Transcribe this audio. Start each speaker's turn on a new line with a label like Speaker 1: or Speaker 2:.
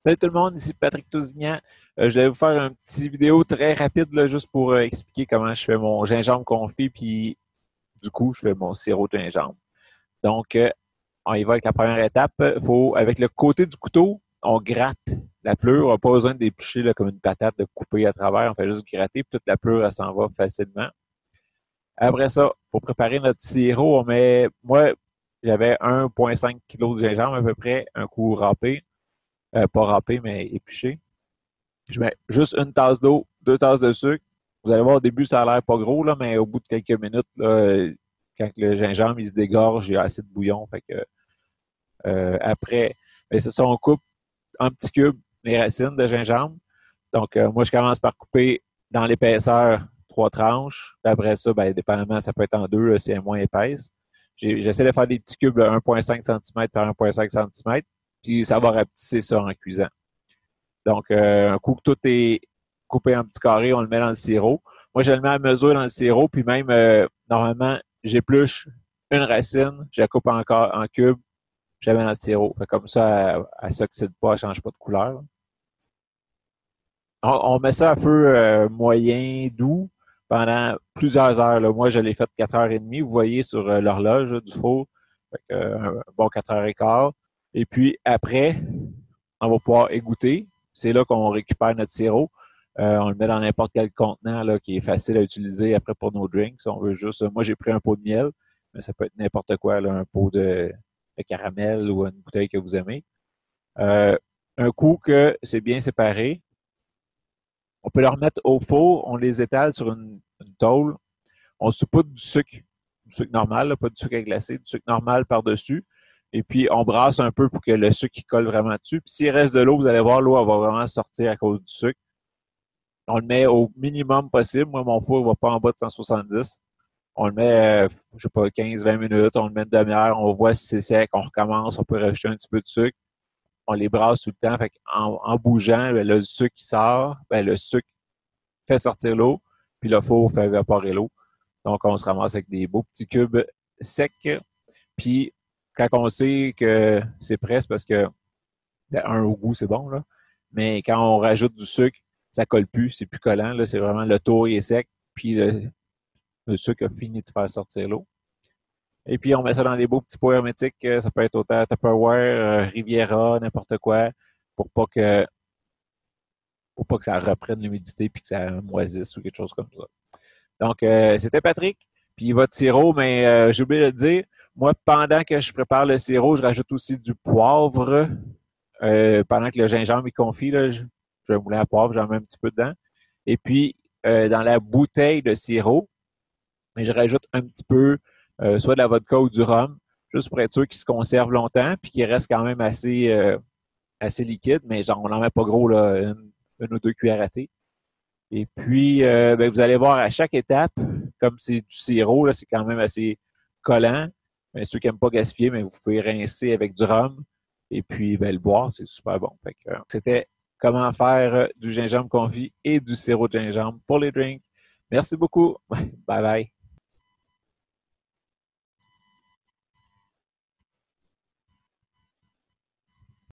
Speaker 1: Salut tout le monde, ici Patrick Tousignan. Je vais vous faire une petite vidéo très rapide là, juste pour expliquer comment je fais mon gingembre confit, puis du coup, je fais mon sirop de gingembre. Donc, on y va avec la première étape. Faut, avec le côté du couteau, on gratte la pleure. On n'a pas besoin d'éplucher là, comme une patate, de couper à travers. On fait juste gratter, puis toute la pleure, elle s'en va facilement. Après ça, pour préparer notre sirop, on met, moi, j'avais 1,5 kg de gingembre à peu près, un coup râpé. Pas râpé, mais épluché. Je mets juste une tasse d'eau, 2 tasses de sucre. Vous allez voir, au début, ça a l'air pas gros, là, mais au bout de quelques minutes, là, quand le gingembre il se dégorge, il y a assez de bouillon. Fait que, après, ben, c'est ça, on coupe en petits cubes les racines de gingembre. Donc, moi, je commence par couper dans l'épaisseur 3 tranches. Puis après ça, ben, dépendamment, ça peut être en deux là, si elle est moins épaisse. J'essaie de faire des petits cubes de 1,5 cm par 1,5 cm. Puis ça va rapetisser ça en cuisant. Donc, un coup que tout est coupé en petits carrés, on le met dans le sirop. Moi, je le mets à mesure dans le sirop, puis même, normalement, j'épluche une racine, je la coupe en cubes, je la mets dans le sirop. Fait comme ça, elle s'oxyde pas, elle change pas de couleur. On met ça à feu moyen, doux, pendant plusieurs heures. Là. Moi, je l'ai fait 4h30. Vous voyez sur l'horloge du four, fait que, un bon 4h15. Et puis après, on va pouvoir égoutter. C'est là qu'on récupère notre sirop. On le met dans n'importe quel contenant là, qui est facile à utiliser après pour nos drinks. Si on veut juste, moi j'ai pris un pot de miel, mais ça peut être n'importe quoi, là, un pot de caramel ou une bouteille que vous aimez. Euh, un coup que c'est bien séparé, on peut le remettre au four, on les étale sur une tôle, on saupoudre du sucre normal, là, pas du sucre à glacer, du sucre normal par-dessus. Et puis, on brasse un peu pour que le sucre colle vraiment dessus. Puis, s'il reste de l'eau, vous allez voir, l'eau, elle va vraiment sortir à cause du sucre. On le met au minimum possible. Moi, mon four ne va pas en bas de 170. On le met, je sais pas, 15-20 minutes. On le met une demi-heure. On voit si c'est sec. On recommence. On peut rajouter un petit peu de sucre. On les brasse tout le temps. Fait en bougeant, ben, là, le sucre qui sort, ben, le sucre fait sortir l'eau. Puis le four fait évaporer l'eau. Donc, on se ramasse avec des beaux petits cubes secs. Puis, quand on sait que c'est prêt, c'est parce que, au goût, c'est bon, là. Mais quand on rajoute du sucre, ça colle plus, c'est plus collant, là. C'est vraiment le tour est sec, puis le sucre a fini de faire sortir l'eau. Et puis, on met ça dans des beaux petits pots hermétiques. Ça peut être autant Tupperware, Riviera, n'importe quoi, pour pas que, pour pas que ça reprenne l'humidité puis que ça moisisse ou quelque chose comme ça. Donc, c'était Patrick. Puis votre sirop, mais j'ai oublié de le dire, moi, pendant que je prépare le sirop, je rajoute aussi du poivre. Pendant que le gingembre est confit, là, je un moulin à poivre, j'en mets un petit peu dedans. Et puis, dans la bouteille de sirop, je rajoute un petit peu, soit de la vodka ou du rhum, juste pour être sûr qu'il se conserve longtemps, puis qu'il reste quand même assez liquide, mais genre, on n'en met pas gros, là, une ou deux cuillères à thé. Et puis, ben, vous allez voir à chaque étape, comme c'est du sirop, là, c'est quand même assez collant. Mais ceux qui n'aiment pas gaspiller, mais vous pouvez rincer avec du rhum. Et puis, ben, le boire, c'est super bon. Fait que, c'était comment faire du gingembre confit et du sirop de gingembre pour les drinks. Merci beaucoup. Bye bye.